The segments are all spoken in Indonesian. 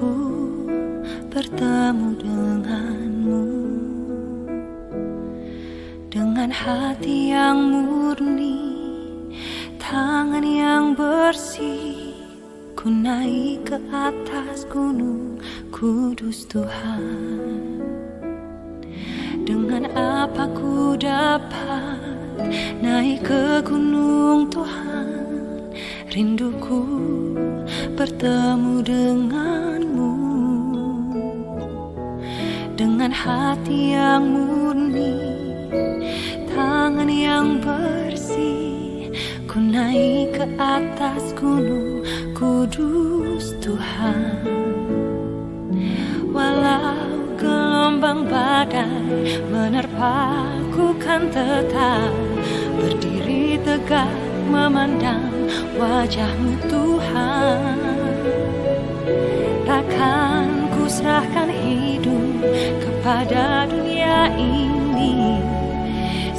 Rinduku bertemu denganmu, dengan hati yang murni, tangan yang bersih. Ku naik ke atas gunung kudus Tuhan. Dengan apa ku dapat naik ke gunung Tuhan? Rinduku bertemu denganmu, dengan hati yang murni, tangan yang bersih. Ku naik ke atas gunung kudus Tuhan. Walau gelombang badai menerpaku, kan tetap berdiri tegak memandang wajah-Mu Tuhan. Takkan ku serahkan hidup kepada dunia ini,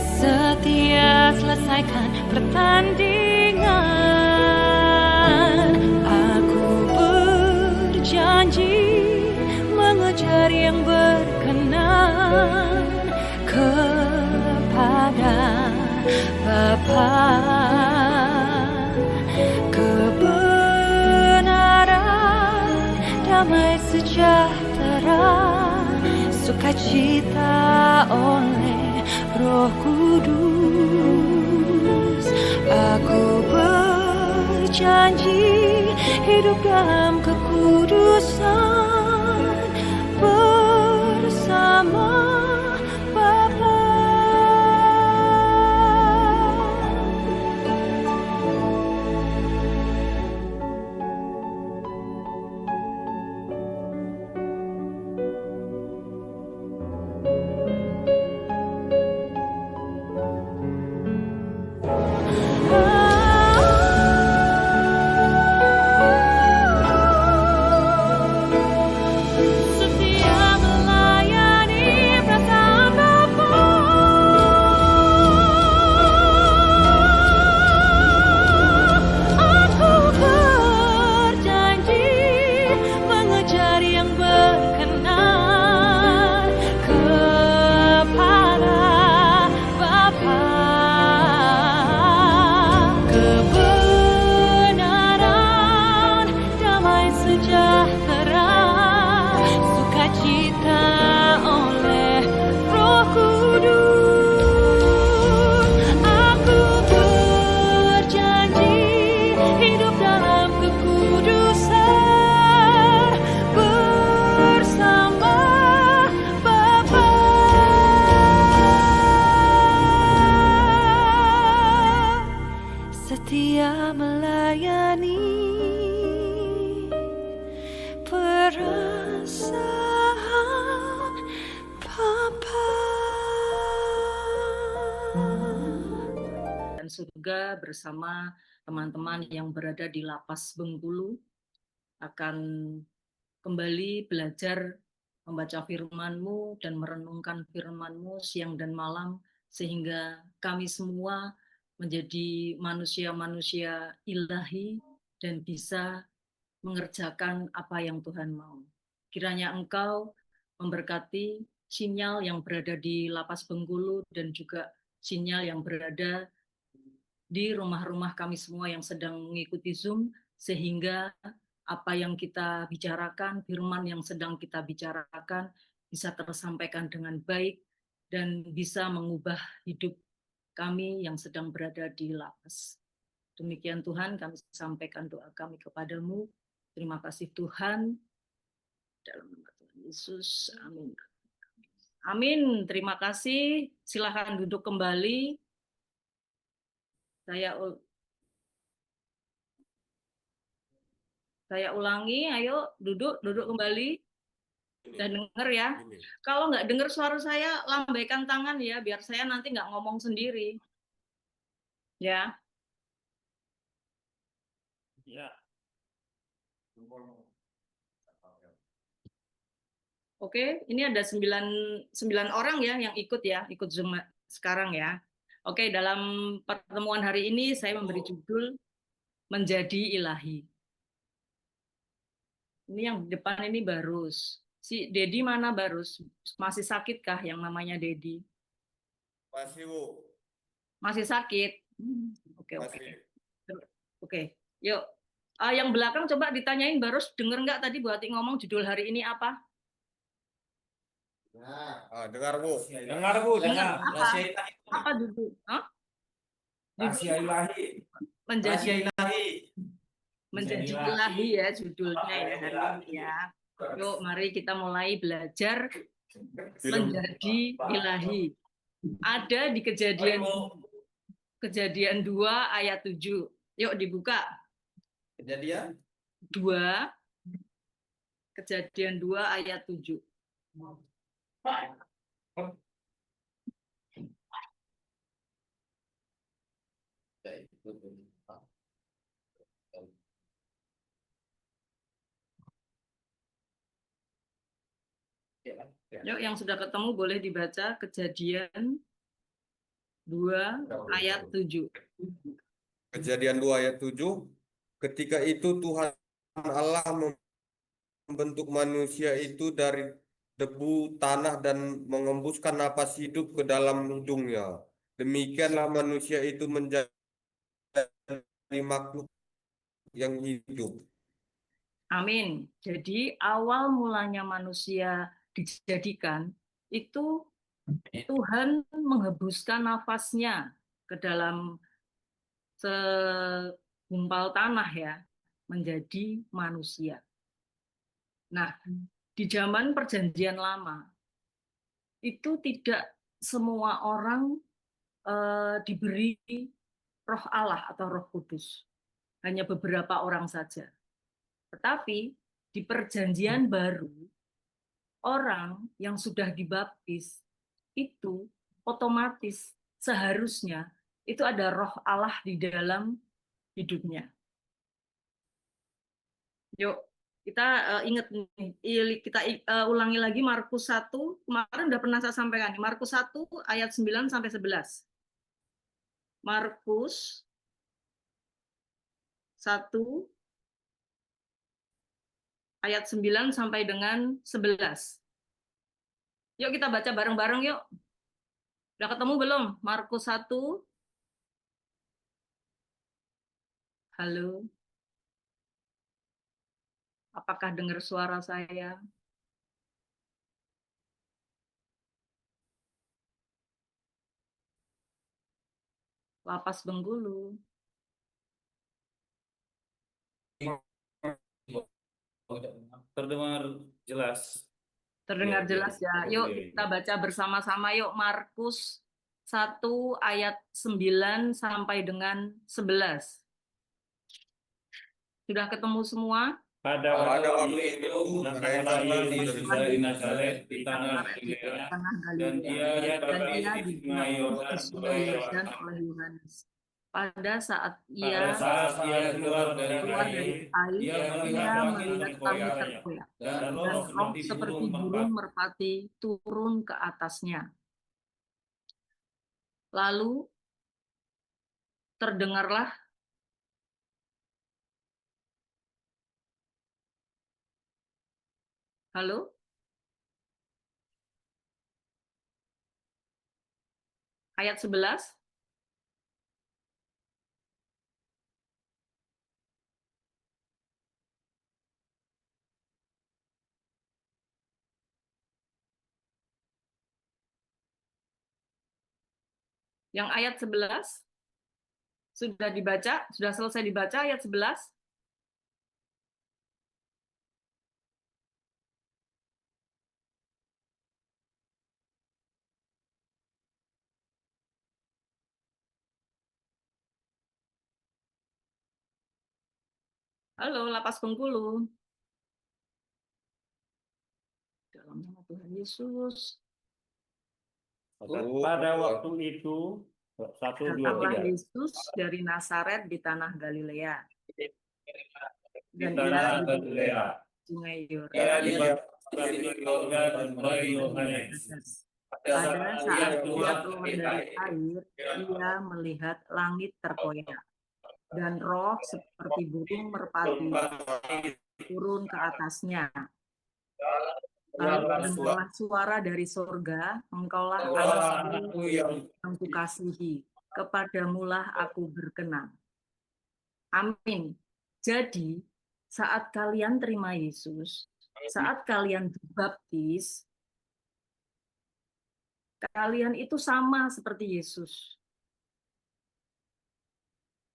setia selesaikan pertandingan. Aku berjanji mengejar yang berkenan kepada Bapa. Kebenaran, damai sejahtera, sukacita oleh Roh Kudus. Aku berjanji hidup dalam kekudusan bersama Bapa. Setia melayani perasaan Bapa. Dan surga bersama teman-teman yang berada di Lapas Bengkulu akan kembali belajar membaca firman-Mu dan merenungkan firman-Mu siang dan malam, sehingga kami semua menjadi manusia-manusia ilahi dan bisa mengerjakan apa yang Tuhan mau. Kiranya Engkau memberkati sinyal yang berada di Lapas Bengkulu dan juga sinyal yang berada di rumah-rumah kami semua yang sedang mengikuti Zoom, sehingga apa yang kita bicarakan, firman yang sedang kita bicarakan bisa tersampaikan dengan baik dan bisa mengubah hidup kami yang sedang berada di lapas. Demikian Tuhan, kami sampaikan doa kami kepadamu. Terima kasih Tuhan. Dalam nama Tuhan Yesus, amin. Amin, terima kasih. Silakan duduk kembali. Saya ulangi, ayo duduk kembali. Dan dengar ya. Kalau nggak dengar suara saya, lambaikan tangan ya, biar saya nanti nggak ngomong sendiri. Ya. Ya. Oke, ini ada 9 orang ya yang ikut Zoom sekarang ya. Oke, dalam pertemuan hari ini saya memberi judul Menjadi Ilahi. Ini yang di depan ini Barus. Si Dedi mana Barus? Masih sakitkah yang namanya Dedi? Masih, Bu. Masih sakit? Oke, oke. Masih. Oke, yuk. Yang belakang coba ditanyain Barus, denger nggak tadi Bu Ati ngomong judul hari ini apa? Dengar, Bu. Dengar Bu, dengar. Apa? Rahasia ilahi. Apa judul? Hah? Rahasia ilahi. Menjadi Rahasia ilahi. menjadi ilahi ya judulnya ya hari ini ya. Yuk, mari kita mulai belajar menjadi ilahi. Ada di Kejadian 2 ayat 7. Yuk dibuka. Kejadian 2 Kejadian 2 ayat 7. Yuk yang sudah ketemu boleh dibaca Kejadian 2 ayat 7. Kejadian 2 ayat 7. Ketika itu Tuhan Allah membentuk manusia itu dari debu tanah dan mengembuskan napas hidup ke dalam hidungnya. Demikianlah manusia itu menjadi makhluk yang hidup. Amin. Jadi awal mulanya manusia dijadikan itu Tuhan menghembuskan nafasnya ke dalam segumpal tanah ya, menjadi manusia. Nah, di zaman Perjanjian Lama itu tidak semua orang diberi Roh Allah atau Roh Kudus. Hanya beberapa orang saja. Tetapi di Perjanjian Baru, orang yang sudah dibaptis itu otomatis seharusnya itu ada Roh Allah di dalam hidupnya. Yuk, kita ingat nih, kita ulangi lagi Markus 1, kemarin udah pernah saya sampaikan, Markus 1 ayat 9 sampai 11. Markus 1 ayat 9 sampai dengan 11. Yuk kita baca bareng-bareng yuk. Udah ketemu belum? Markus 1. Halo. Apakah dengar suara saya? Lapas Bengkulu. terdengar jelas. Terdengar Iya, jelas iya. ya. Yuk kita baca bersama-sama yuk Markus 1 ayat 9 sampai dengan 11. Sudah ketemu semua? Pada waktu itu, Nathanael Yesus dari Nazaret di tanah Galilea, Galilea, dan ia dan ia dibaptis di Sungai dibaptis di Sungai Yordan Yordan oleh Yohanes. Pada saat Pada saat ia keluar dari keluar air, dari air, ia ia melihat langit melihat langit berkoyak, terkoyak, dan dan roh roh seperti burung merpati turun ke atasnya. Lalu terdengarlah halo? Ayat 11. Yang ayat 11 sudah dibaca, sudah selesai dibaca ayat 11. Halo, Lapas Bengkulu. Dalam nama Tuhan Yesus. Pada waktu itu, 1, 2, Datanglah 3. Yesus dari Nazaret di tanah Galilea. Di tanah Galilea. Sungai Ia Yordan. dibaptis di Yordan oleh Yohanes. Pada saat ia keluar dari air, ia melihat langit terkoyak, dan roh seperti burung merpati turun ke atasnya. Lalu dengarlah suara dari surga, engkaulah anakku yang kukasihi, kepadamulah aku berkenan. Amin. Jadi, saat kalian terima Yesus, saat kalian dibaptis, kalian itu sama seperti Yesus.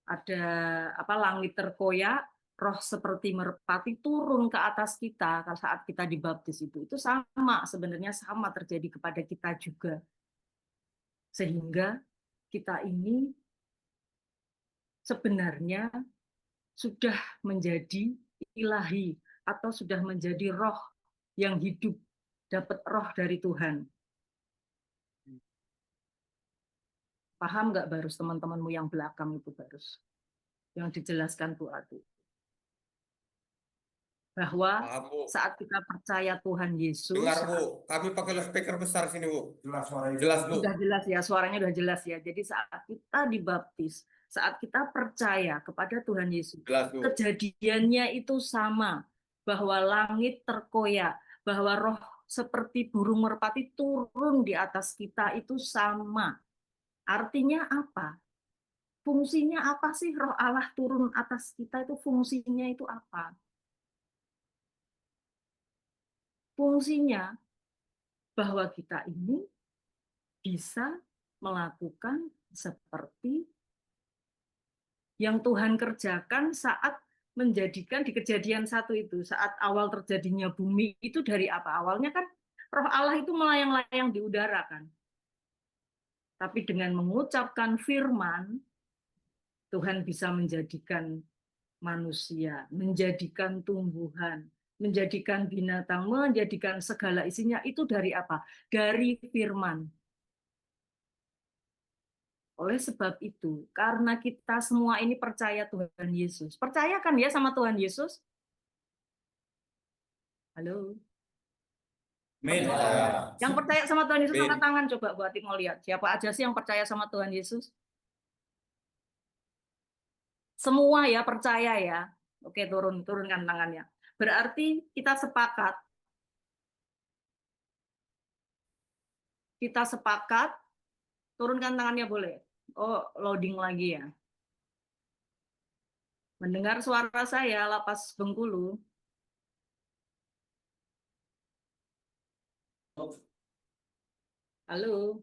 Ada langit terkoyak, roh seperti merpati turun ke atas kita saat kita dibaptis itu sama, sebenarnya sama terjadi kepada kita juga, sehingga kita ini sebenarnya sudah menjadi ilahi atau sudah menjadi roh yang hidup, dapat roh dari Tuhan. Paham nggak Barus, teman-temanmu yang belakang itu Barus, yang dijelaskan Bu Ati? Bahwa saat kita percaya Tuhan Yesus, Dengar Bu, kami pakai loudspeaker besar sini Bu. Jelas Bu. Sudah jelas ya, suaranya sudah jelas ya. Jadi saat kita dibaptis, saat kita percaya kepada Tuhan Yesus, Jelas, Bu. kejadiannya itu sama, bahwa langit terkoyak, bahwa roh seperti burung merpati turun di atas kita itu sama. Artinya apa? Fungsinya apa sih roh Allah turun atas kita itu, fungsinya itu apa? Fungsinya bahwa kita ini bisa melakukan seperti yang Tuhan kerjakan saat menjadikan di Kejadian 1 itu, saat awal terjadinya bumi itu dari apa? Awalnya kan roh Allah itu melayang-layang di udara kan. Tapi dengan mengucapkan firman, Tuhan bisa menjadikan manusia, menjadikan tumbuhan, menjadikan binatang, menjadikan segala isinya itu dari apa? Dari firman. Oleh sebab itu, karena kita semua ini percaya Tuhan Yesus. Percayakan ya sama Tuhan Yesus? Halo? Amin. Yang percaya sama Tuhan Yesus, Amin. angkat tangan coba buat mau lihat. Siapa aja sih yang percaya sama Tuhan Yesus? Semua ya percaya ya. Oke, turunkan tangannya. Berarti kita sepakat. Kita sepakat, turunkan tangannya boleh. Oh, loading lagi ya. Mendengar suara saya, Lapas Bengkulu. Halo.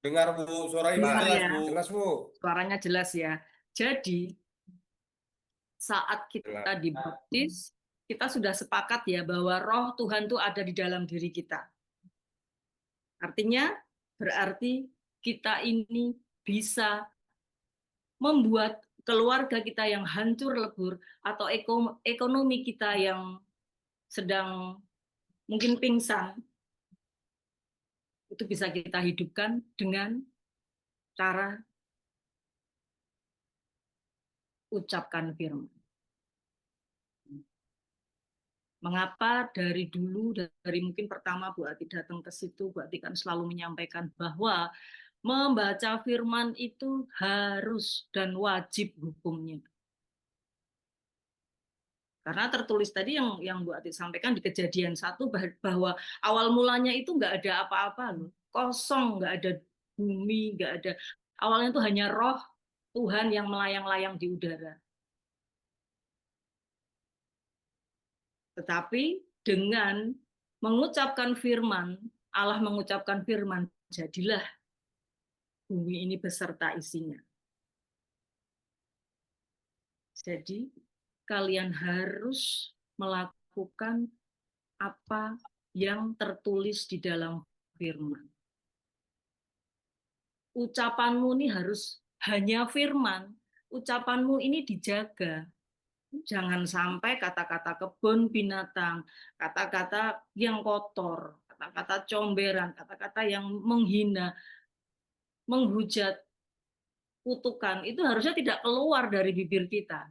Dengar Bu, suara Ibu Dengar jelas ya. Bu. Jelas Bu. Suaranya jelas ya. Jadi, saat kita dibaptis, kita sudah sepakat ya bahwa roh Tuhan itu ada di dalam diri kita. Artinya, berarti kita ini bisa membuat keluarga kita yang hancur lebur atau ekonomi kita yang sedang mungkin pingsan, itu bisa kita hidupkan dengan cara ucapkan firman. Mengapa dari dulu, dari mungkin pertama Bu Ati datang ke situ, Bu Ati kan selalu menyampaikan bahwa membaca firman itu harus dan wajib hukumnya. Karena tertulis tadi yang Bu Ati sampaikan di Kejadian 1 bahwa awal mulanya itu nggak ada apa-apa loh, kosong, nggak ada bumi, nggak ada. Awalnya itu hanya roh Tuhan yang melayang-layang di udara. Tetapi dengan mengucapkan firman, Allah mengucapkan firman, jadilah bumi ini beserta isinya. Jadi kalian harus melakukan apa yang tertulis di dalam firman. Ucapanmu ini harus hanya firman. Ucapanmu ini dijaga. Jangan sampai kata-kata kebun binatang, kata-kata yang kotor, kata-kata comberan, kata-kata yang menghina, menghujat, kutukan, itu harusnya tidak keluar dari bibir kita.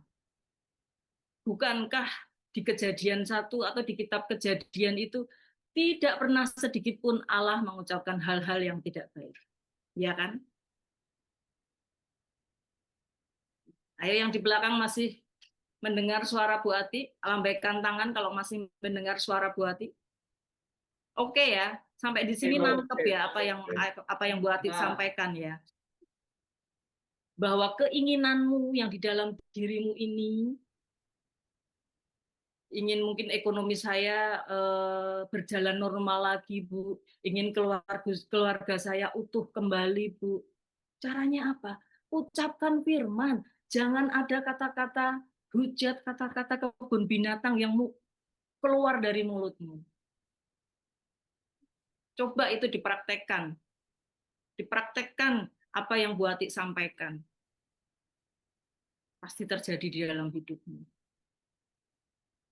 Bukankah di Kejadian 1 atau di kitab Kejadian itu tidak pernah sedikit pun Allah mengucapkan hal-hal yang tidak baik? Ya kan? Ayo yang di belakang masih Mendengar suara Bu Ati, lambaikan tangan kalau masih mendengar suara Bu Ati. Oke ya, sampai di sini nangkep ya apa yang Bu Ati sampaikan ya. Bahwa keinginanmu yang di dalam dirimu ini, ingin mungkin ekonomi saya berjalan normal lagi, Bu. Ingin keluarga saya utuh kembali, Bu. Caranya apa? Ucapkan firman. Jangan ada kata-kata hujat, kata-kata kebun binatang yang keluar dari mulutmu. Coba itu dipraktekkan. Dipraktekkan apa yang Bu Ati sampaikan. Pasti terjadi di dalam hidupmu.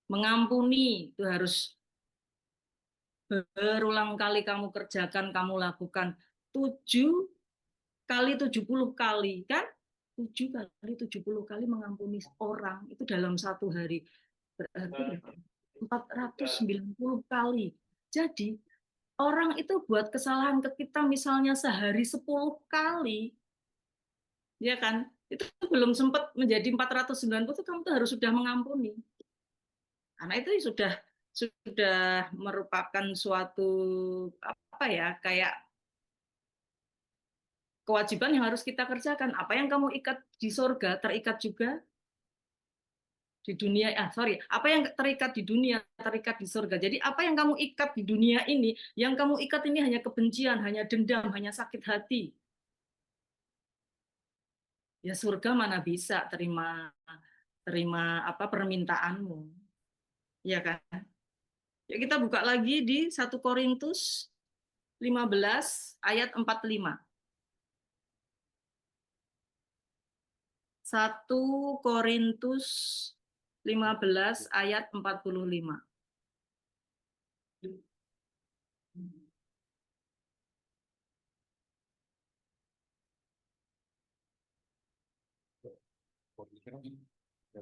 Mengampuni itu harus berulang kali kamu kerjakan, kamu lakukan. 7 kali 70 kali, kan? 7 kali 70 kali mengampuni orang, itu dalam satu hari. Berarti 490 kali. Jadi, orang itu buat kesalahan ke kita misalnya sehari 10 kali, ya kan? Itu belum sempat menjadi 490, itu kamu tuh harus sudah mengampuni. Karena itu sudah merupakan suatu apa ya, kayak kewajiban yang harus kita kerjakan. Apa yang kamu ikat di surga terikat juga di dunia. Apa yang terikat di dunia terikat di surga. Jadi apa yang kamu ikat di dunia ini, yang kamu ikat ini hanya kebencian, hanya dendam, hanya sakit hati. Ya surga mana bisa terima apa permintaanmu. Ya kan? Ya, kita buka lagi di 1 Korintus 15 ayat 45. 1 Korintus 15 ayat 45.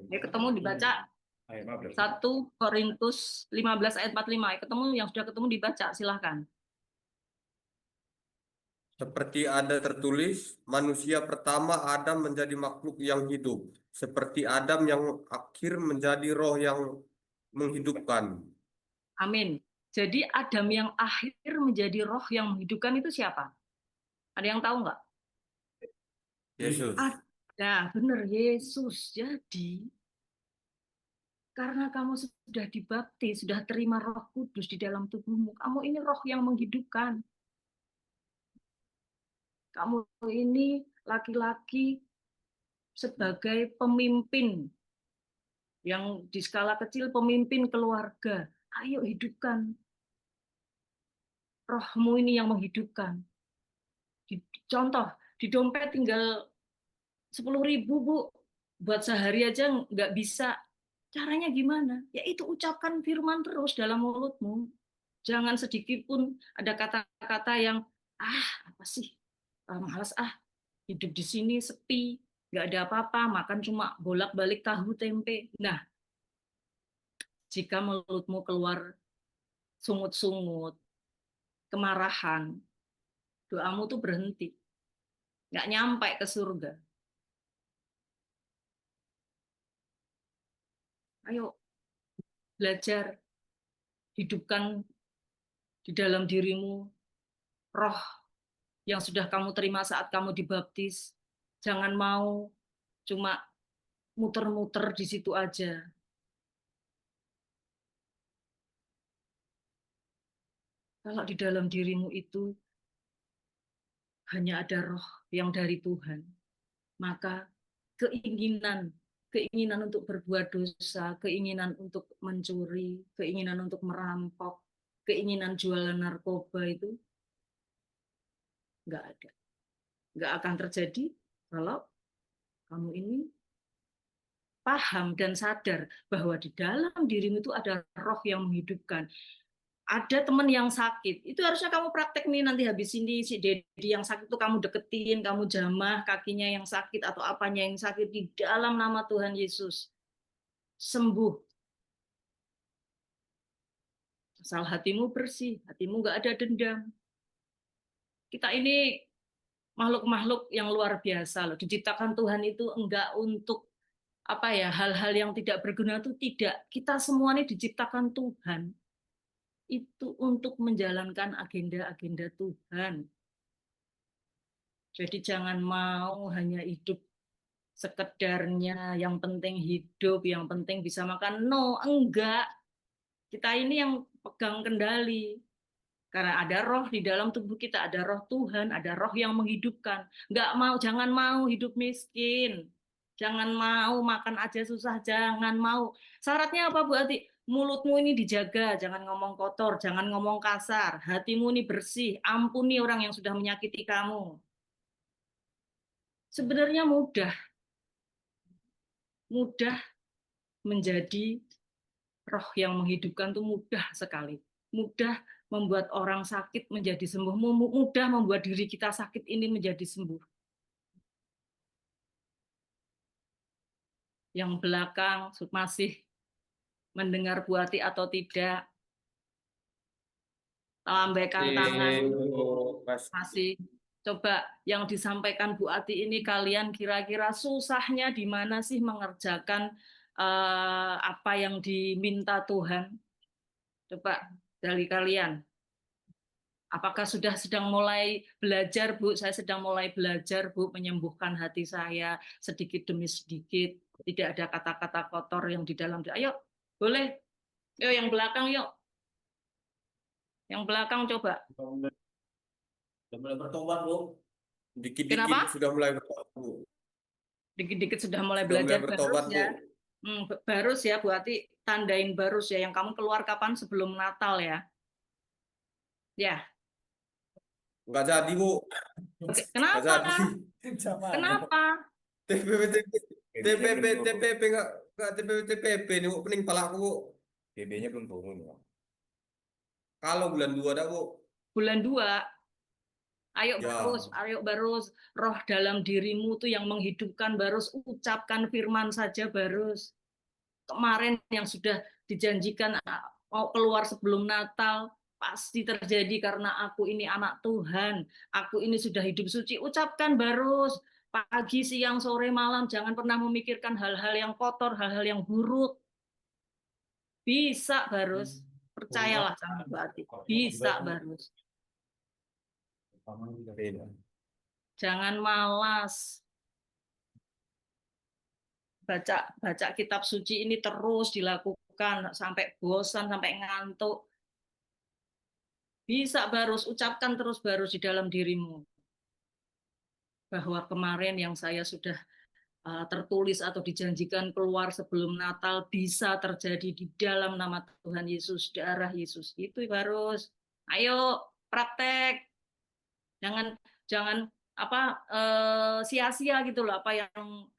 Ya, ketemu dibaca. 1 Korintus 15 ayat 45. Ya, ketemu, yang sudah ketemu dibaca, silahkan. Seperti ada tertulis, manusia pertama Adam menjadi makhluk yang hidup, seperti Adam yang akhir menjadi roh yang menghidupkan. Amin. Jadi Adam yang akhir menjadi roh yang menghidupkan itu siapa? Ada yang tahu nggak? Yesus. Nah, benar, Yesus. Jadi karena kamu sudah dibaptis, sudah terima Roh Kudus di dalam tubuhmu, kamu ini roh yang menghidupkan. Kamu ini laki-laki sebagai pemimpin yang di skala kecil, pemimpin keluarga. Ayo hidupkan rohmu ini yang menghidupkan. Contoh, di dompet tinggal 10.000, Bu. Buat sehari aja nggak bisa. Caranya gimana? Ya itu ucapkan firman terus dalam mulutmu. Jangan sedikit pun ada kata-kata yang, apa sih? Malas hidup di sini sepi, nggak ada apa-apa, makan cuma bolak-balik tahu tempe. Nah, jika mulutmu keluar sungut-sungut, kemarahan, doamu tuh berhenti. Nggak nyampe ke surga. Ayo, belajar. Hidupkan di dalam dirimu roh yang sudah kamu terima saat kamu dibaptis. Jangan mau cuma muter-muter di situ aja. Kalau di dalam dirimu itu hanya ada roh yang dari Tuhan, maka keinginan untuk berbuat dosa, keinginan untuk mencuri, keinginan untuk merampok, keinginan jualan narkoba itu nggak ada. Nggak akan terjadi kalau kamu ini paham dan sadar bahwa di dalam dirimu itu ada roh yang menghidupkan. Ada teman yang sakit, itu harusnya kamu praktek nih nanti habis ini si Dedi yang sakit itu kamu deketin, kamu jamah kakinya yang sakit atau apanya yang sakit di dalam nama Tuhan Yesus. Sembuh. Asal hatimu bersih, hatimu nggak ada dendam. Kita ini makhluk-makhluk yang luar biasa loh. Diciptakan Tuhan itu enggak untuk apa ya, hal-hal yang tidak berguna itu tidak. Kita semua ini diciptakan Tuhan itu untuk menjalankan agenda-agenda Tuhan. Jadi jangan mau hanya hidup sekedarnya, yang penting hidup, yang penting bisa makan. No, enggak. Kita ini yang pegang kendali. Karena ada roh di dalam tubuh kita, ada roh Tuhan, ada roh yang menghidupkan. Enggak mau, jangan mau hidup miskin. Jangan mau makan aja susah, jangan mau. Syaratnya apa, Bu Ati? Mulutmu ini dijaga, jangan ngomong kotor, jangan ngomong kasar. Hatimu ini bersih, ampuni orang yang sudah menyakiti kamu. Sebenarnya mudah menjadi roh yang menghidupkan itu mudah sekali. Mudah membuat orang sakit menjadi sembuh, mudah membuat diri kita sakit ini menjadi sembuh. Yang belakang masih mendengar Bu Ati atau tidak? Lambaikan tangan. Masih. Coba yang disampaikan Bu Ati ini kalian kira-kira susahnya di mana sih mengerjakan apa yang diminta Tuhan? Coba dari kalian. Apakah sudah sedang mulai belajar, Bu? Saya sedang mulai belajar, Bu, menyembuhkan hati saya sedikit demi sedikit. Tidak ada kata-kata kotor yang di dalam. Ayo, boleh. Yuk, yang belakang, yuk. Yang belakang coba. Sudah mulai bertobat, Bu. Dikit-dikit Kenapa? sudah mulai bertobat, Bu. Dikit-dikit sudah mulai Sudah belajar mulai bertobat, barus ya. Bu. Barus ya, Bu Ati. Tandain barus ya. Yang kamu keluar kapan sebelum Natal ya? Ya. Nggak jadi, Bu. Oke. Nggak Kenapa? jadi. Kenapa? TPP nggak TPP nih, Bu. Pening pala aku, Bu. BB-nya belum turun, ya. Kalau bulan 2 dah, Bu. Bulan 2. Ayo Ya. ayo barus. Roh dalam dirimu tuh yang menghidupkan barus. Ucapkan firman saja barus. Kemarin yang sudah dijanjikan mau keluar sebelum Natal, pasti terjadi karena aku ini anak Tuhan. Aku ini sudah hidup suci. Ucapkan barus. Pagi, siang, sore, malam. Jangan pernah memikirkan hal-hal yang kotor, hal-hal yang buruk. Bisa barus. Percayalah sama Bu Ati. Bisa barus. Jangan malas. Baca kitab suci ini terus dilakukan sampai bosan, sampai ngantuk. Bisa barus, ucapkan terus barus di dalam dirimu. Bahwa kemarin yang saya sudah tertulis atau dijanjikan keluar sebelum Natal bisa terjadi di dalam nama Tuhan Yesus, darah Yesus. Itu barus. Ayo praktek. Jangan sia-sia gitu loh apa yang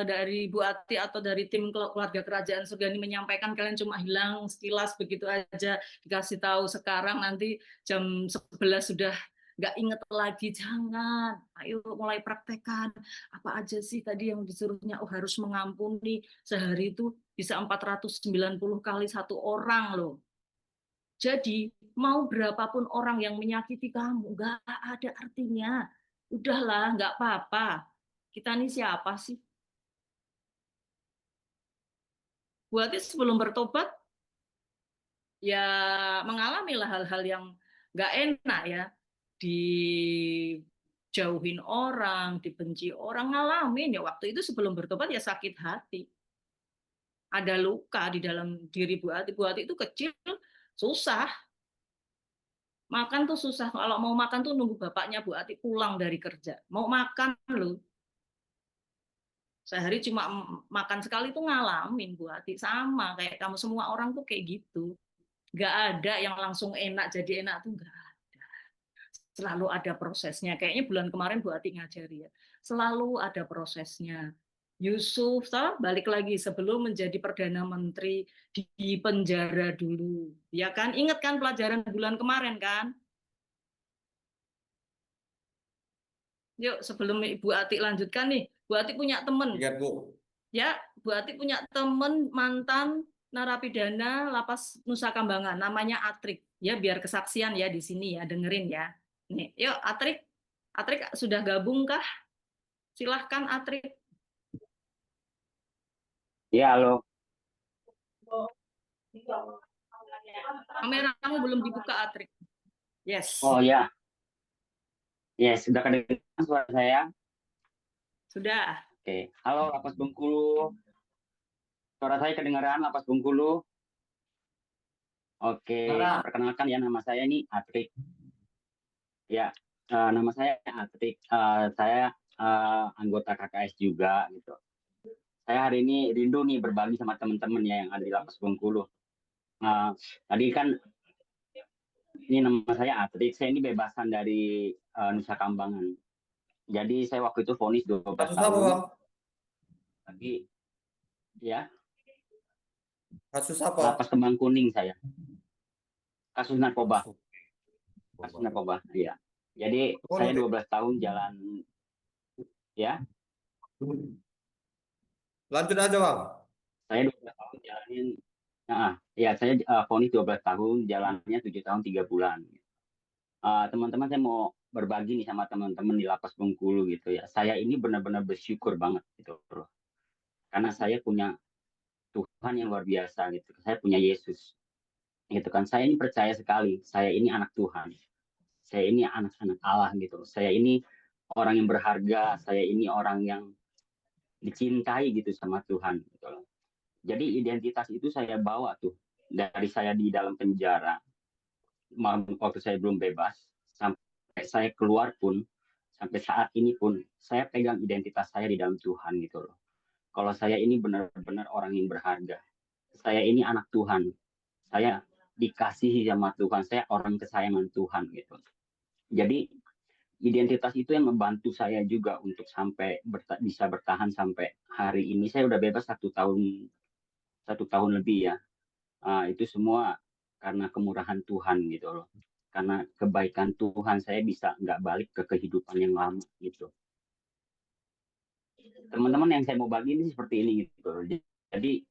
dari Bu Ati atau dari tim keluarga kerajaan surga ini menyampaikan, kalian cuma hilang sekilas begitu aja, dikasih tahu sekarang nanti jam 11 sudah nggak inget lagi. Jangan, ayo mulai praktekkan apa aja sih tadi yang disuruhnya. Oh, harus mengampuni sehari itu bisa 490 kali satu orang loh. Jadi mau berapapun orang yang menyakiti kamu, nggak ada artinya. Udahlah, nggak apa-apa. Kita ini siapa sih? Bu Ati sebelum bertobat, ya mengalamilah hal-hal yang nggak enak ya. Dijauhin orang, dibenci orang, ngalamin ya. Waktu itu sebelum bertobat ya sakit hati. Ada luka di dalam diri Bu Ati. Bu Ati itu kecil, susah. Makan tuh susah. Kalau mau makan tuh nunggu bapaknya Bu Ati pulang dari kerja. Mau makan loh. Sehari cuma makan sekali tuh ngalamin Bu Ati. Sama kayak kamu, semua orang tuh kayak gitu. Nggak ada yang langsung enak jadi enak tuh nggak ada. Selalu ada prosesnya. Kayaknya bulan kemarin Bu Ati ngajari ya. Selalu ada prosesnya. Yusuf, balik lagi sebelum menjadi Perdana Menteri di penjara dulu. Ya kan? Ingat kan pelajaran bulan kemarin kan? Yuk, sebelum Ibu Ati lanjutkan nih, Bu Ati punya teman. Ingat, Bu. Ya, Bu Ati punya teman mantan narapidana Lapas Nusa Kambangan, namanya Atrik. Ya, biar kesaksian ya di sini ya, dengerin ya. Nih, yuk Atrik. Atrik sudah gabung kah? Silahkan Atrik. Ya, halo. Kameramu belum dibuka, Atrik. Yes, Oh ya, ya sudah kedengaran suara saya. sudah. Oke, halo Lapas Bengkulu. Suara saya kedengaran Lapas Bengkulu. Oke, perkenalkan ya, nama saya ini Atrik. Ya, nama saya Atrik. Saya anggota KKS juga gitu. Saya hari ini rindu nih berbagi sama teman-teman ya yang ada di Lapas Bengkulu. Tadi kan ini nama saya Atrik. Saya ini bebasan dari Nusa Kambangan. Jadi saya waktu itu vonis 12 Kasus apa, tahun. Bang? Lagi ya, Kasus apa? Lapas Kembang Kuning saya. Kasus narkoba. Kasus narkoba, iya. Jadi saya 12 tahun jalan ya. Lanjut aja, Bang. Saya 12 tahun jalanin. Ya saya vonis 12 tahun, jalannya 7 tahun 3 bulan. Teman-teman, saya mau berbagi nih sama teman-teman di Lapas Bengkulu gitu ya. Saya ini benar-benar bersyukur banget gitu loh. Karena saya punya Tuhan yang luar biasa gitu. Saya punya Yesus. Gitu kan. Saya ini percaya sekali, saya ini anak Tuhan. Saya ini anak-anak Allah gitu. Saya ini orang yang berharga, saya ini orang yang dicintai gitu sama Tuhan gitu loh. Jadi identitas itu saya bawa tuh dari saya di dalam penjara, waktu saya belum bebas, sampai saya keluar pun, sampai saat ini pun, saya pegang identitas saya di dalam Tuhan gitu loh. Kalau saya ini benar-benar orang yang berharga. Saya ini anak Tuhan. Saya dikasihi sama Tuhan. Saya orang kesayangan Tuhan gitu. Jadi identitas itu yang membantu saya juga untuk sampai bisa bertahan sampai hari ini. Saya udah bebas 1 tahun lebih ya. Itu semua karena kemurahan Tuhan gitu loh. Karena kebaikan Tuhan saya bisa nggak balik ke kehidupan yang lama gitu. Teman-teman, yang saya mau bagi ini seperti ini gitu loh. Jadi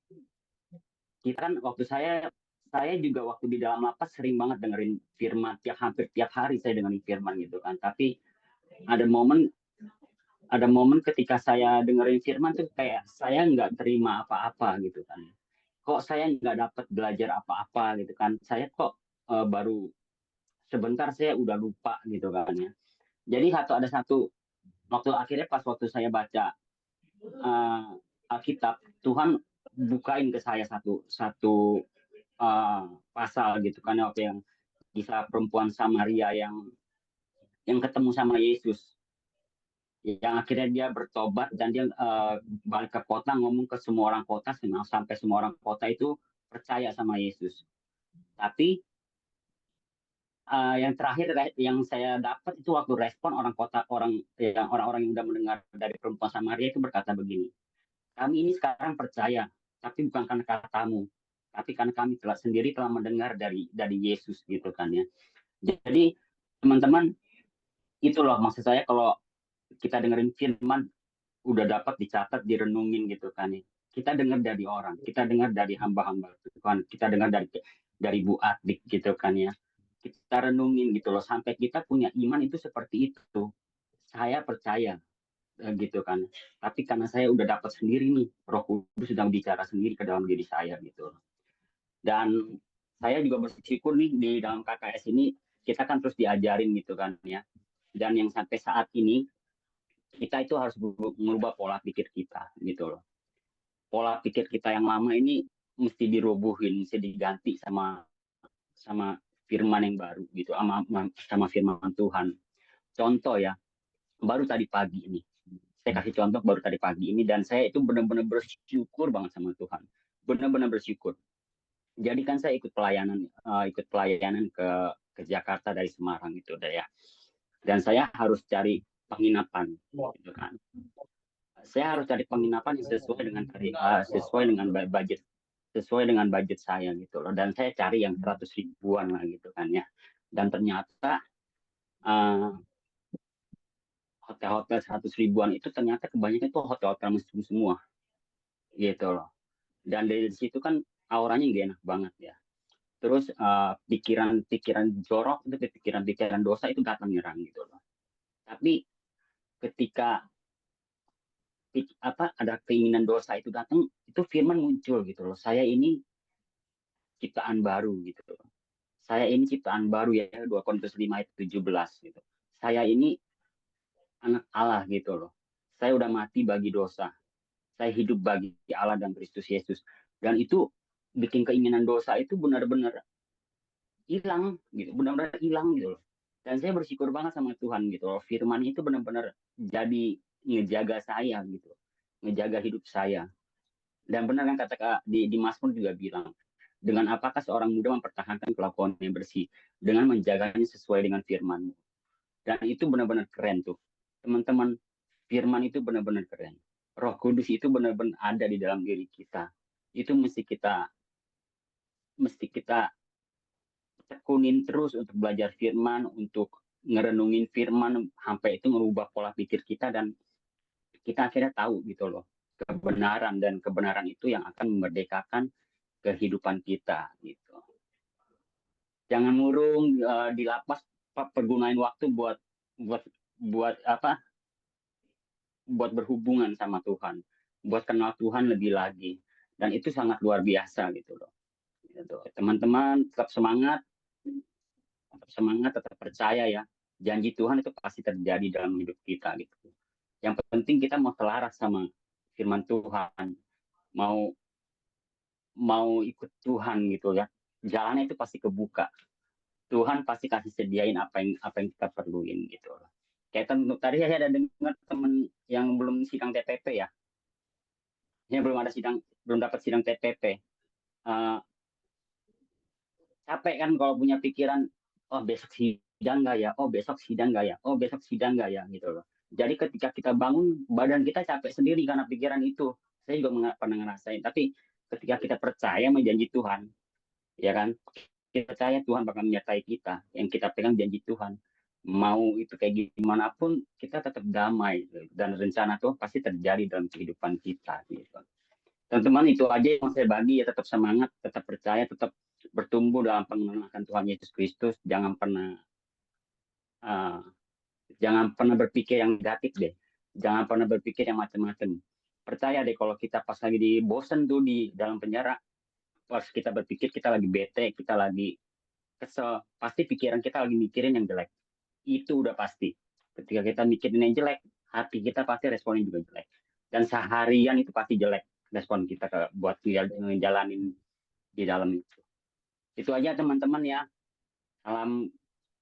kita kan saya juga waktu di dalam lapas sering banget dengerin firman, hampir tiap hari saya dengerin firman gitu kan. Tapi ada momen ketika saya dengerin firman tuh kayak saya nggak terima apa-apa gitu kan. Kok saya nggak dapat belajar apa-apa gitu kan. Saya kok baru sebentar saya udah lupa gitu kan ya. Jadi ada satu akhirnya pas waktu saya baca Alkitab, Tuhan bukain ke saya satu pasal gitu kan, waktu yang kisah perempuan Samaria yang ketemu sama Yesus, yang akhirnya dia bertobat dan dia balik ke kota, ngomong ke semua orang kota, sampai semua orang kota itu percaya sama Yesus. Tapi yang terakhir yang saya dapat itu waktu respon orang-orang yang udah mendengar dari perempuan Samaria itu berkata begini, kami ini sekarang percaya, tapi bukan karena katamu, tapi karena kami sendiri telah mendengar dari Yesus gitu kan ya. Jadi teman-teman, itu loh maksud saya, kalau kita dengerin firman udah dapat dicatat, direnungin gitu kan ya. Kita dengar dari orang, kita dengar dari hamba-hamba Tuhan, kita dengar dari Bu Adik gitu kan ya. Kita renungin gitu loh sampai kita punya iman itu seperti itu. Saya percaya gitu kan. Tapi karena saya udah dapat sendiri nih, Roh Kudus sedang bicara sendiri ke dalam diri saya gitu. Dan saya juga bersyukur nih di dalam KKS ini kita kan terus diajarin gitu kan ya. Dan yang sampai saat ini kita itu harus mengubah pola pikir kita gitu loh. Pola pikir kita yang lama ini mesti dirobohin, mesti diganti sama firman yang baru gitu, sama firman Tuhan. Contoh ya, baru tadi pagi ini, saya kasih contoh baru tadi pagi ini, dan saya itu benar-benar bersyukur banget sama Tuhan, benar-benar bersyukur. Jadi kan saya ikut pelayanan ke Jakarta dari Semarang itu ya, dan saya harus cari penginapan gitu kan. Saya harus cari penginapan yang sesuai dengan budget saya gitu loh, dan saya cari yang 100 ribuan lah gitu kan ya. Dan ternyata hotel-hotel 100 ribuan itu ternyata kebanyakan itu hotel-hotel muslim semua gitu loh. Dan dari situ kan auranya gak enak banget ya. Terus pikiran jorok, itu pikiran dosa itu datang nyerang gitu loh. Tapi ketika ada keinginan dosa itu datang, itu firman muncul gitu loh. Saya ini ciptaan baru gitu loh. Saya ini ciptaan baru ya, 2 Korintus 5 ayat 17 gitu. Saya ini anak Allah gitu loh. Saya udah mati bagi dosa. Saya hidup bagi Allah dan Kristus Yesus. Dan itu bikin keinginan dosa itu benar-benar hilang gitu, benar-benar hilang gitu loh. Dan saya bersyukur banget sama Tuhan gitu loh. Firman itu benar-benar jadi ngejaga saya gitu, ngejaga hidup saya. Dan benar kan kata di Mazmur juga bilang, dengan apakah seorang muda mempertahankan kelakuannya bersih, dengan menjaganya sesuai dengan firman-Mu. Dan itu benar-benar keren tuh. Teman-teman, firman itu benar-benar keren. Roh Kudus itu benar-benar ada di dalam diri kita. Itu mesti kita tekunin terus untuk belajar firman, untuk ngerenungin firman sampai itu merubah pola pikir kita, dan kita akhirnya tahu gitu loh kebenaran, dan kebenaran itu yang akan memerdekakan kehidupan kita gitu. Jangan murung di lapas, pergunain waktu buat berhubungan sama Tuhan, buat kenal Tuhan lebih lagi, dan itu sangat luar biasa gitu loh. Teman-teman tetap semangat, tetap percaya ya. Janji Tuhan itu pasti terjadi dalam hidup kita gitu. Yang penting kita mau selaras sama firman Tuhan, mau ikut Tuhan gitu ya. Jalannya itu pasti kebuka. Tuhan pasti kasih sediain apa yang kita perluin gitu loh. Kayak tadi saya ada dengar teman yang belum sidang TPP ya. Yang belum dapat sidang TPP. Capek kan kalau punya pikiran, oh besok sidang nggak ya, oh besok sidang nggak ya, oh besok sidang nggak ya gitu loh. Jadi ketika kita bangun, badan kita capek sendiri karena pikiran itu. Saya juga pernah ngerasain. Tapi ketika kita percaya sama janji Tuhan, ya kan, kita percaya Tuhan bakal menyertai kita. Yang kita pegang janji Tuhan. Mau itu kayak gimana pun, kita tetap damai. Dan rencana Tuhan pasti terjadi dalam kehidupan kita. Gitu. Teman-teman, itu aja yang saya bagi ya. Tetap semangat, tetap percaya, tetap bertumbuh dalam pengenalan Tuhan Yesus Kristus. Jangan pernah berpikir yang negatif deh. Jangan pernah berpikir yang macam-macam. Percaya deh, kalau kita pas lagi di bosen tuh di dalam penjara, pas kita berpikir kita lagi bete, kita lagi kesel, pasti pikiran kita lagi mikirin yang jelek. Itu udah pasti. Ketika kita mikirin yang jelek, hati kita pasti responnya juga jelek. Dan seharian itu pasti jelek respon kita buat ngejalanin di dalam itu. Itu aja teman-teman ya. Salam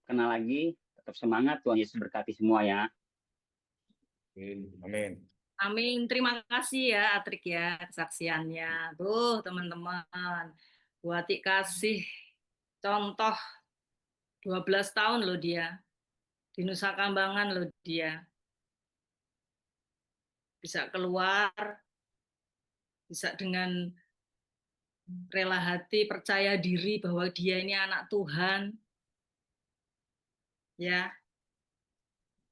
kenal lagi, tetap semangat, Tuhan Yesus berkati semua ya. Amin. Amin. Terima kasih ya Atrik ya kesaksiannya. Tuh teman-teman, Bu Atik kasih contoh 12 tahun loh dia. Di Nusa Kambangan loh dia. Bisa keluar, bisa dengan rela hati, percaya diri bahwa dia ini anak Tuhan. Ya.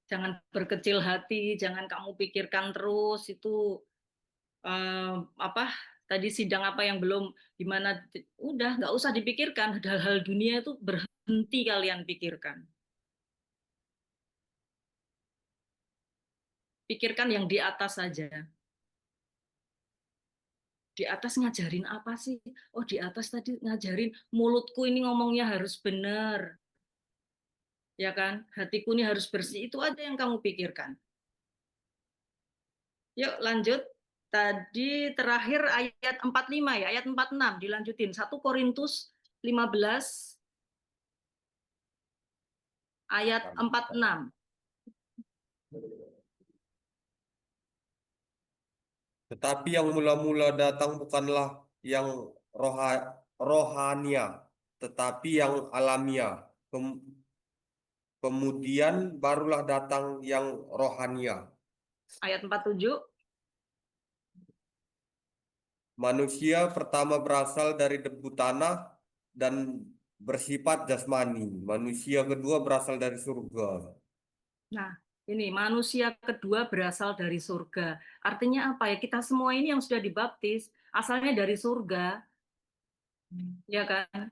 Jangan berkecil hati, jangan kamu pikirkan terus itu tadi sidang apa yang belum gimana, udah nggak usah dipikirkan, hal-hal dunia itu berhenti kalian pikirkan. Pikirkan yang di atas saja. Di atas ngajarin apa sih? Oh, di atas tadi ngajarin mulutku ini ngomongnya harus benar. Ya kan? Hatiku ini harus bersih. Itu aja yang kamu pikirkan. Yuk lanjut. Tadi terakhir ayat 45 ya, ayat 46 dilanjutin. 1 Korintus 15 ayat 46. Tetapi yang mula-mula datang bukanlah yang rohania, tetapi yang alamiah. Kemudian barulah datang yang rohania. Ayat 47. Manusia pertama berasal dari debu tanah dan bersifat jasmani. Manusia kedua berasal dari surga. Nah, ini manusia kedua berasal dari surga. Artinya apa ya? Kita semua ini yang sudah dibaptis asalnya dari surga. Ya kan?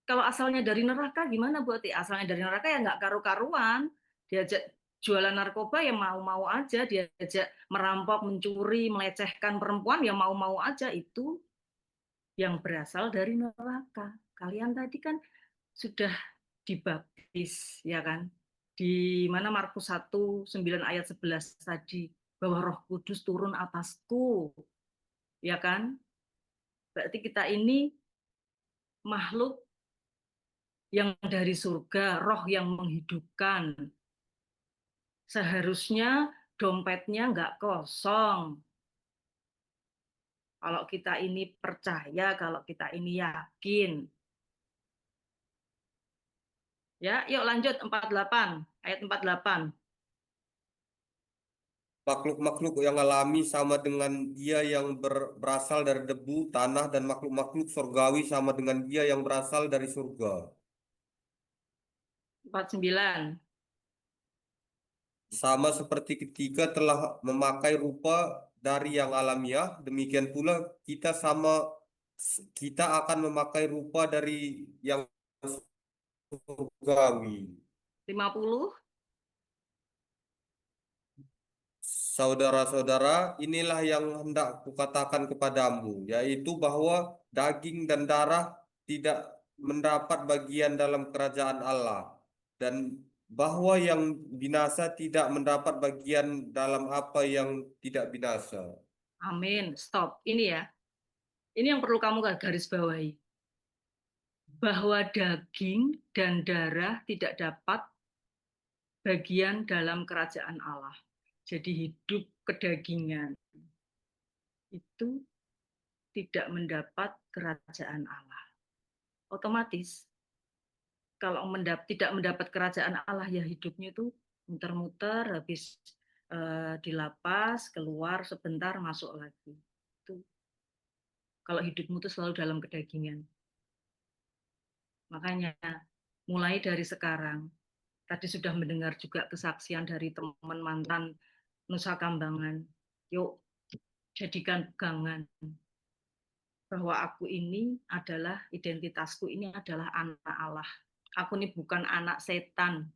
Kalau asalnya dari neraka gimana, Bu Ati? Asalnya dari neraka ya nggak karu-karuan. Diajak jualan narkoba ya mau-mau aja, diajak merampok, mencuri, melecehkan perempuan ya mau-mau aja. Itu yang berasal dari neraka. Kalian tadi kan sudah dibaptis, ya kan? Di mana Markus 1:9 ayat 11 tadi, bahwa Roh Kudus turun atasku, ya kan? Berarti kita ini makhluk yang dari surga, roh yang menghidupkan. Seharusnya dompetnya nggak kosong. Kalau kita ini percaya, kalau kita ini yakin. Ya, yuk lanjut 48, ayat 48. Makhluk-makhluk yang alami sama dengan dia yang berasal dari debu, tanah, dan makhluk-makhluk surgawi sama dengan dia yang berasal dari surga. 49. Sama seperti ketika telah memakai rupa dari yang alamiah, demikian pula kita akan memakai rupa dari yang surgawi. 50. Saudara-saudara, inilah yang hendak kukatakan kepadamu, yaitu bahwa daging dan darah tidak mendapat bagian dalam kerajaan Allah, dan bahwa yang binasa tidak mendapat bagian dalam apa yang tidak binasa. Amin. Stop. Ini ya. Ini yang perlu kamu garis bawahi. Bahwa daging dan darah tidak dapat bagian dalam kerajaan Allah. Jadi hidup kedagingan itu tidak mendapat kerajaan Allah. Otomatis kalau tidak mendapat kerajaan Allah, ya hidupnya itu muter-muter, habis di lapas, keluar sebentar, masuk lagi. Itu kalau hidupmu itu selalu dalam kedagingan. Makanya mulai dari sekarang, tadi sudah mendengar juga kesaksian dari teman mantan Nusa Kambangan. Yuk, jadikan pegangan bahwa aku ini adalah, identitasku ini adalah anak Allah. Aku ini bukan anak setan.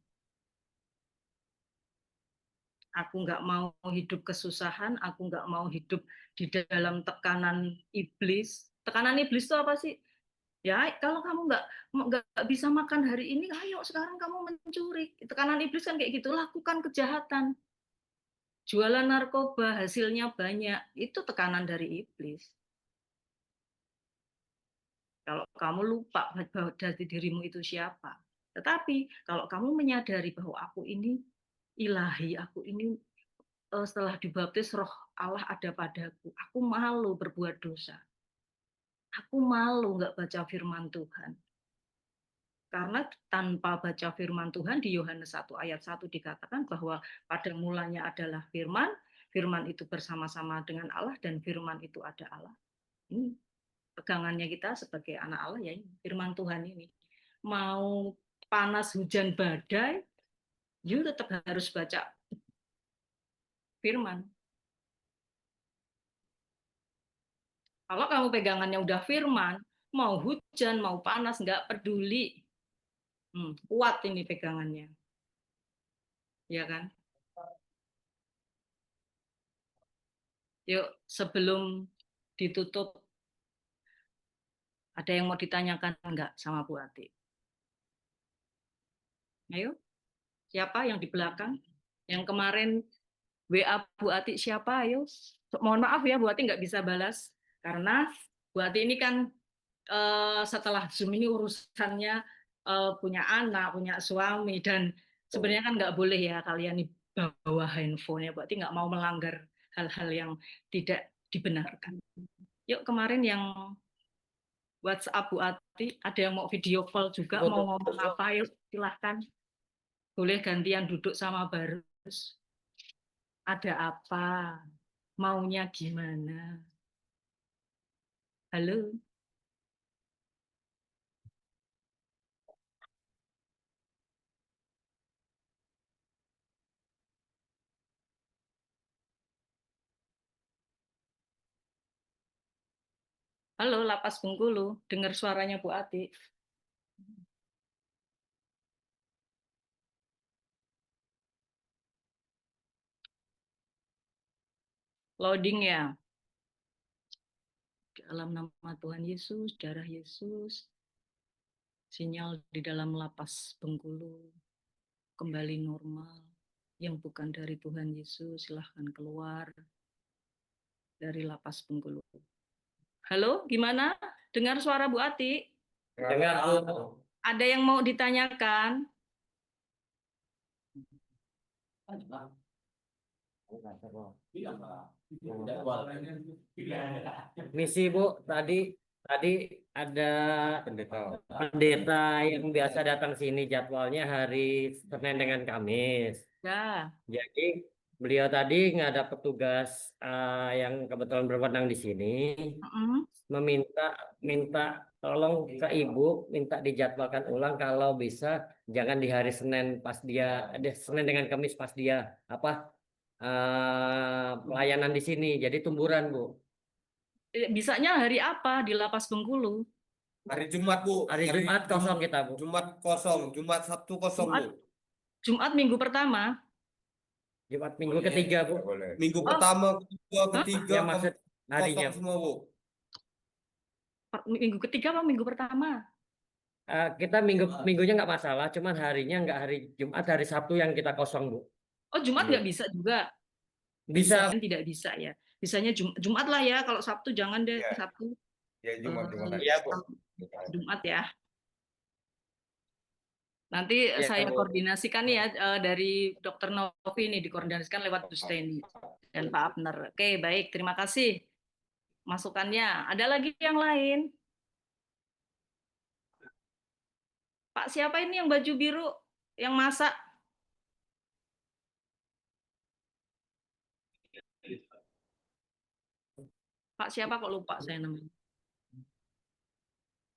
Aku nggak mau hidup kesusahan, aku nggak mau hidup di dalam tekanan iblis. Tekanan iblis itu apa sih? Ya, kalau kamu nggak bisa makan hari ini, ayo sekarang kamu mencuri. Tekanan iblis kan kayak gitu, lakukan kejahatan. Jualan narkoba, hasilnya banyak. Itu tekanan dari iblis. Kalau kamu lupa bahwa dari dirimu itu siapa. Tetapi kalau kamu menyadari bahwa aku ini ilahi, aku ini setelah dibaptis roh Allah ada padaku, aku malu berbuat dosa. Aku malu nggak baca firman Tuhan. Karena tanpa baca firman Tuhan di Yohanes 1 ayat 1 dikatakan bahwa pada mulanya adalah firman, firman itu bersama-sama dengan Allah dan firman itu ada Allah. Ini pegangannya kita sebagai anak Allah ya ini, firman Tuhan ini. Mau panas hujan badai, you tetap harus baca firman. Kalau kamu pegangannya udah firman, mau hujan, mau panas, nggak peduli. Kuat ini pegangannya. Ya kan? Yuk, sebelum ditutup, ada yang mau ditanyakan nggak sama Bu Ati? Ayo, siapa yang di belakang? Yang kemarin WA Bu Ati siapa? Ayo, mohon maaf ya Bu Ati nggak bisa balas. Karena Bu Ati ini kan setelah Zoom ini urusannya punya anak, punya suami, dan sebenarnya kan nggak boleh ya kalian bawa handphone ya, berarti nggak mau melanggar hal-hal yang tidak dibenarkan. Yuk kemarin yang WhatsApp Bu Ati, ada yang mau video call juga, mau ngomong apa, yuk silahkan. Boleh gantian duduk sama Barus. Ada apa? Maunya gimana? Halo? Halo, Lapas Bengkulu, dengar suaranya Bu Ati. Loading ya. Dalam nama Tuhan Yesus, darah Yesus, sinyal di dalam lapas Bengkulu kembali normal. Yang bukan dari Tuhan Yesus, silahkan keluar dari lapas Bengkulu. Halo, gimana? Dengar suara Bu Ati? Dengar, Bu. Ada yang mau ditanyakan? Misi Bu, tadi ada pendeta yang biasa datang sini, jadwalnya hari Senin dengan Kamis. Ya. Jadi beliau tadi nggak ada petugas yang kebetulan berwenang di sini, minta tolong ke Ibu, minta dijadwalkan ulang kalau bisa, jangan di hari Senin pas dia Senin dengan Kamis pas dia pelayanan di sini. Jadi tumburan, Bu. Bisanya hari apa di lapas Bengkulu? Hari Jumat, Bu. Hari Jumat kosong kita, Bu. Jumat kosong, Jumat Sabtu kosong, Bu. Jumat minggu pertama. Jumat minggu ketiga, Bu. Minggu pertama, kedua, ketiga, Ya, maksud harinya. kosong semua, Bu. Minggu ketiga apa minggu pertama? Kita minggunya nggak masalah, cuman harinya nggak hari Jumat, hari Sabtu yang kita kosong, Bu. Oh, Jumat nggak bisa juga? Bisa. Tidak bisa ya. Bisanya Jumat lah ya, kalau Sabtu jangan deh, Ya. Sabtu. Ya, Jumat. Iya, Bu. Jumat ya. Nanti Ya, saya Bu. koordinasikan ya dari Dr. Novi ini, dikoordinasikan lewat Busteni dan Pak Abner. Oke, baik, terima kasih masukannya. Ada lagi yang lain? Pak, siapa ini yang baju biru yang masak? Pak siapa kok lupa saya namanya?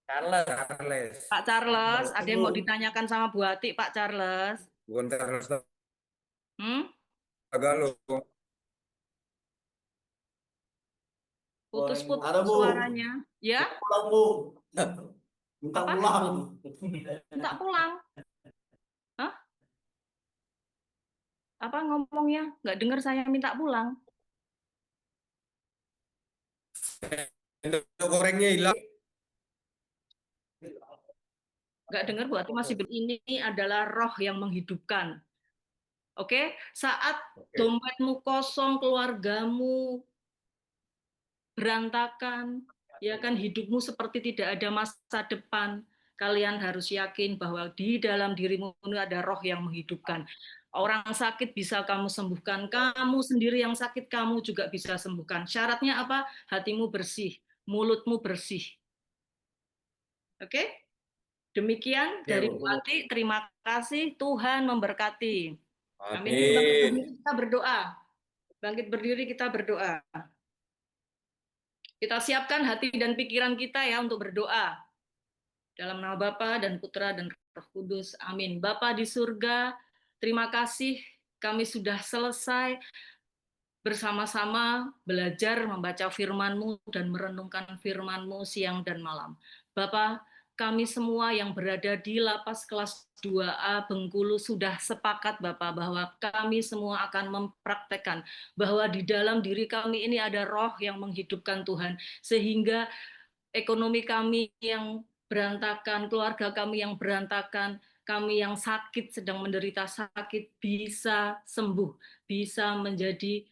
Charles. Pak Charles, ada yang mau ditanyakan sama Bu Ati, Pak Charles? Bukan Charles Hmm? Tagalo. Putus-putus Ada, Bu. suaranya. Ya? Pulang, Bu. Minta Apa? pulang. Minta pulang. Hah? Apa ngomongnya? Nggak dengar saya minta pulang. Gorengnya hilang. Nggak dengar Bu Ati masih ini adalah roh yang menghidupkan. Oke? Saat dompetmu kosong, keluargamu berantakan, ya kan hidupmu seperti tidak ada masa depan. Kalian harus yakin bahwa di dalam dirimu ini ada roh yang menghidupkan. Orang sakit bisa kamu sembuhkan, kamu sendiri yang sakit kamu juga bisa sembuhkan. Syaratnya apa? Hatimu bersih, mulutmu bersih. Oke? Demikian dari Bu Ati, terima kasih, Tuhan memberkati. Amin. Bangkit berdiri, kita berdoa. Bangkit berdiri, kita berdoa. Kita siapkan hati dan pikiran kita ya untuk berdoa. Dalam nama Bapa dan Putra dan Roh Kudus. Amin. Bapa di surga, terima kasih kami sudah selesai bersama-sama belajar membaca firman-Mu dan merenungkan firman-Mu siang dan malam. Bapa, kami semua yang berada di lapas kelas 2A Bengkulu sudah sepakat Bapak bahwa kami semua akan mempraktekkan bahwa di dalam diri kami ini ada roh yang menghidupkan Tuhan, sehingga ekonomi kami yang berantakan, keluarga kami yang berantakan, kami yang sakit, sedang menderita sakit, bisa sembuh, bisa menjadi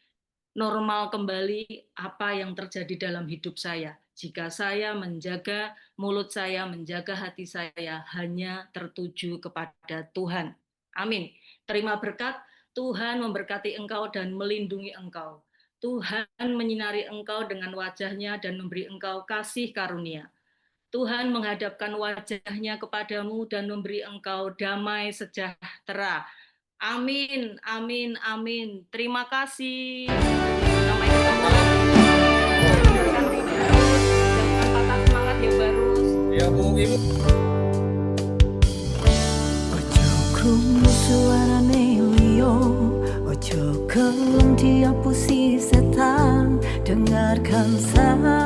normal kembali apa yang terjadi dalam hidup saya. Jika saya menjaga mulut saya, menjaga hati saya hanya tertuju kepada Tuhan. Amin. Terima berkat, Tuhan memberkati engkau dan melindungi engkau. Tuhan menyinari engkau dengan wajahnya dan memberi engkau kasih karunia. Tuhan menghadapkan wajahnya kepadamu dan memberi engkau damai sejahtera. Amin, amin, amin. Terima kasih. Sampai ketemu lagi. Berkati terus dengan patah semangat yang baru. Ya, Bu, Ibu. Ojo krungu suarane liyo, ojo gelem diapusi setan, dengarkan saya.